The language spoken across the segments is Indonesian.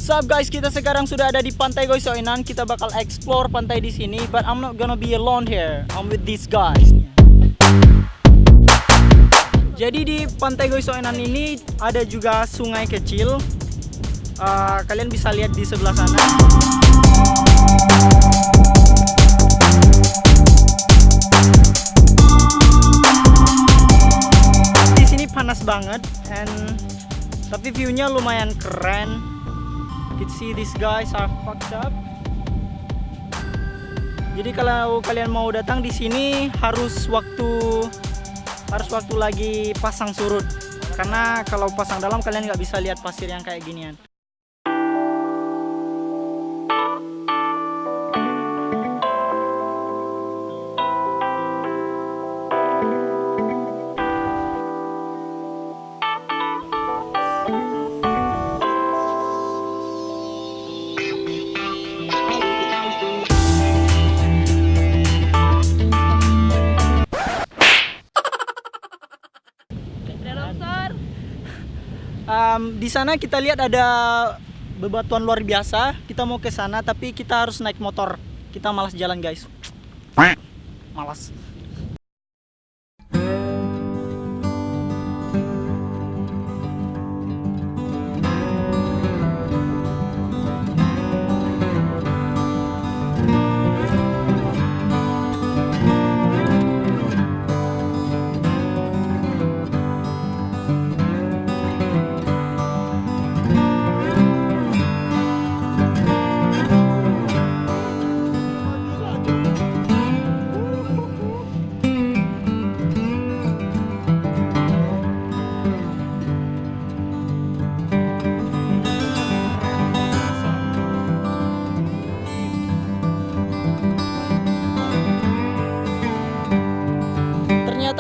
What's up guys, kita sekarang sudah ada di Pantai Goi Soenan. Kita bakal explore pantai di sini, but I'm not gonna be alone here. I'm with these guys. Jadi di Pantai Goi Soenan ini ada juga sungai kecil. Kalian bisa lihat di sebelah sana. Di sini panas banget, tapi view-nya lumayan keren. You can see these guys are fucked up. Jadi kalau kalian mau datang di sini harus waktu lagi pasang surut. Karena kalau pasang dalam kalian nggak bisa lihat pasir yang kayak ginian. Di sana kita lihat ada bebatuan luar biasa. Kita mau ke sana tapi kita harus naik motor. Kita malas jalan guys. Malas.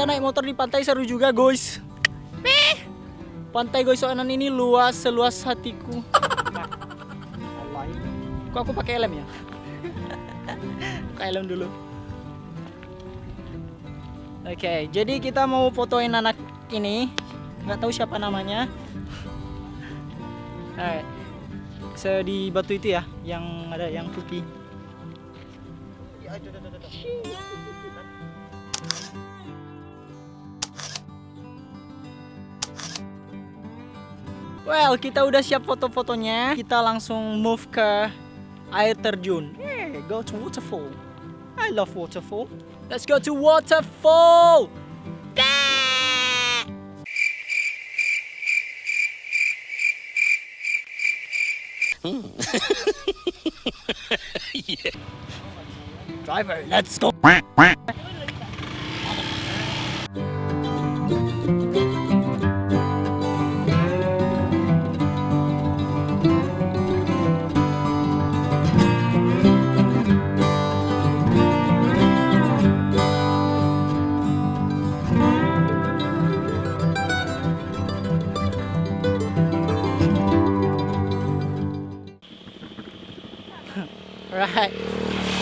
Naik motor di pantai seru juga guys. Pantai Goi Soenan ini luas seluas hatiku. Kok aku pakai helm ya? Pakai helm dulu. Oke, jadi kita mau fotoin anak ini. Nggak tahu siapa namanya. Di batu itu ya, yang ada yang putih. Well, kita udah siap foto-fotonya. Kita langsung move ke air terjun. Hey, go to waterfall. I love waterfall. Let's go to waterfall. Yeah. Driver, let's go. Right.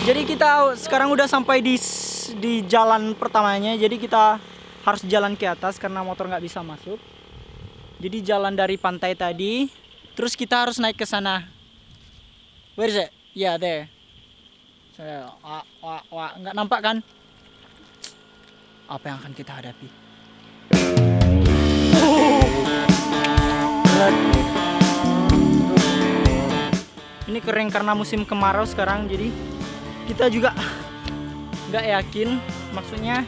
Jadi kita sekarang udah sampai di jalan pertamanya. Jadi kita harus jalan ke atas karena motor nggak bisa masuk. Jadi jalan dari pantai tadi, terus kita harus naik ke sana. Where is it? Yeah, there. Nggak nampak kan? Apa yang akan kita hadapi? Ini kering karena musim kemarau sekarang, jadi kita juga nggak yakin. Maksudnya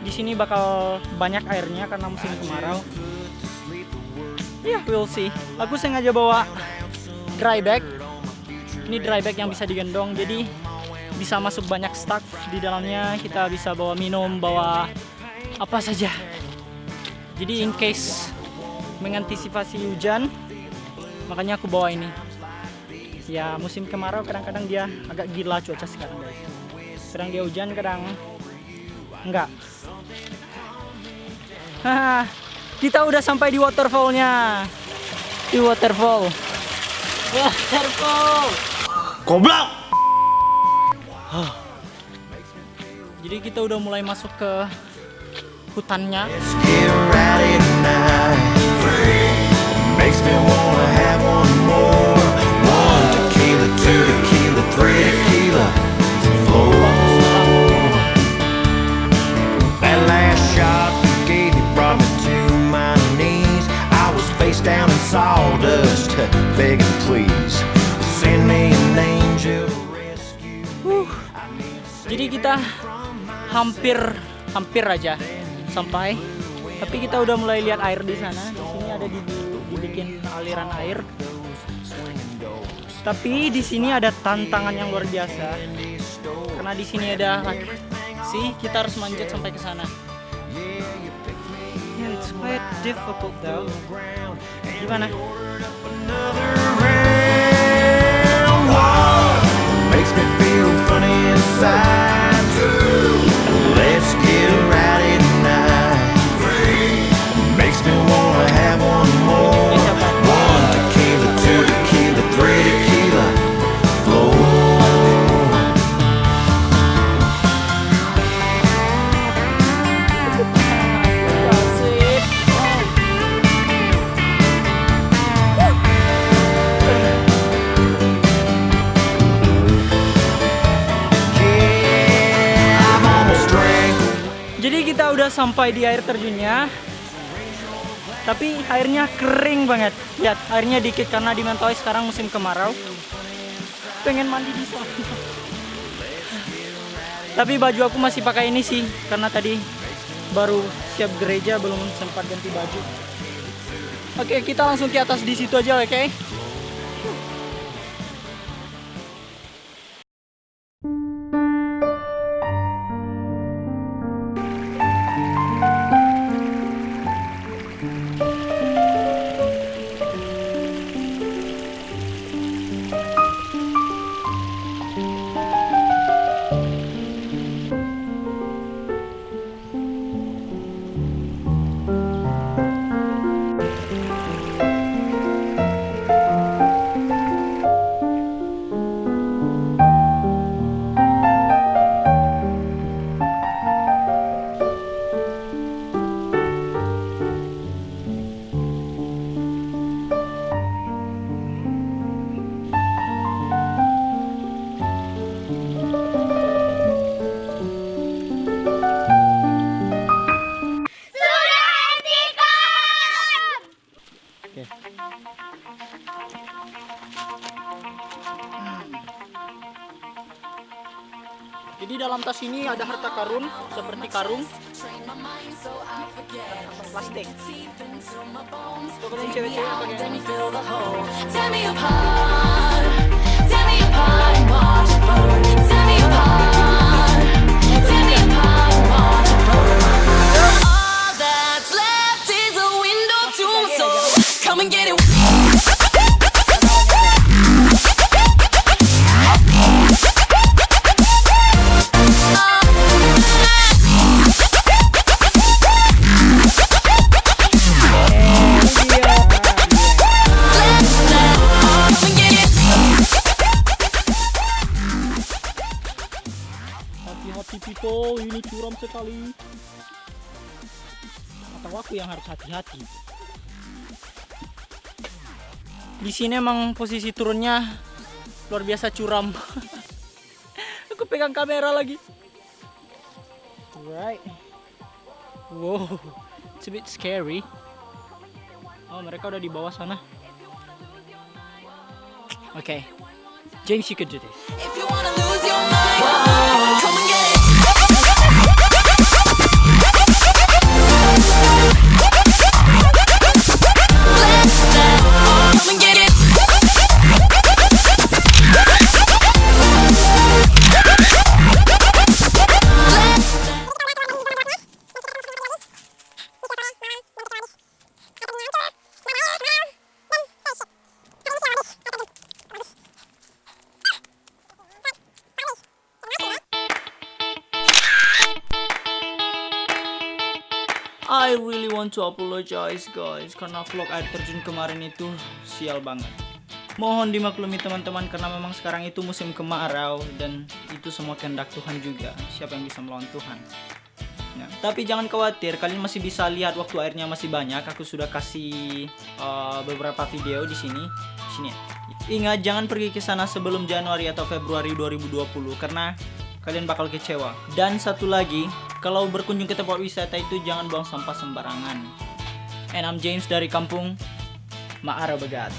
di sini bakal banyak airnya karena musim kemarau. Ya, we'll see. Aku sengaja bawa dry bag. Ini dry bag yang bisa digendong, jadi bisa masuk banyak stuff di dalamnya. Kita bisa bawa minum, bawa apa saja. Jadi in case mengantisipasi hujan, makanya aku bawa ini. Ya, musim kemarau kadang-kadang dia agak gila cuaca sekarang guys. Kadang dia hujan, kadang enggak. Kita udah sampai di waterfallnya. Di waterfall. Waterfall. Goblok. Jadi kita udah mulai masuk ke hutannya. Makes me wanna have one more. begging please, send me an angel to rescue me. Jadi kita hampir aja sampai. Tapi kita udah mulai lihat air di sana. Di sini ada dibikin aliran air. Tapi di sini ada tantangan yang luar biasa. Karena di sini ada kita harus manjat sampai ke sana. Yeah, it's quite difficult though. Gimana? Makes me feel funny inside. Let's get rowdy tonight. Makes me wanna have one more. One tequila, two tequila, three tequila. Flow. Jadi kita udah sampai di air terjunnya. Tapi airnya kering banget. Lihat, airnya dikit karena di Mentawai sekarang musim kemarau. Pengen mandi di sana. Tapi baju aku masih pakai ini sih, karena tadi baru siap gereja, belum sempat ganti baju. Oke, kita langsung ke atas di situ aja, oke? Jadi dalam tas ini ada harta karun, seperti karung, plastik. Untuk kalian cewek-cewek pakai ini. Tear me apart and watch it burn. Tear me apart and watch it burn. All that's left is a window to my soul. Come and get it. Hati-hati people, ini curam sekali. Atau aku yang harus hati-hati. Di sini emang posisi turunnya luar biasa curam. Aku pegang kamera lagi. Right. Wow, it's a bit scary. Oh, mereka udah di bawah sana. Okay, James, you could do this. If you wanna lose your mind, come and get it. Come and get it. I really want to apologize guys, karena vlog air terjun kemarin itu sial banget. Mohon dimaklumi teman-teman, karena memang sekarang itu musim kemarau dan itu semua kehendak Tuhan juga. Siapa yang bisa melawan Tuhan? Nah, tapi jangan khawatir, kalian masih bisa lihat waktu airnya masih banyak. Aku sudah kasih beberapa video di sini. Ya. Ingat, jangan pergi ke sana sebelum Januari atau Februari 2020 karena kalian bakal kecewa. Dan satu lagi, kalau berkunjung ke tempat wisata itu jangan buang sampah sembarangan. And I'm James dari kampung Maara Begat.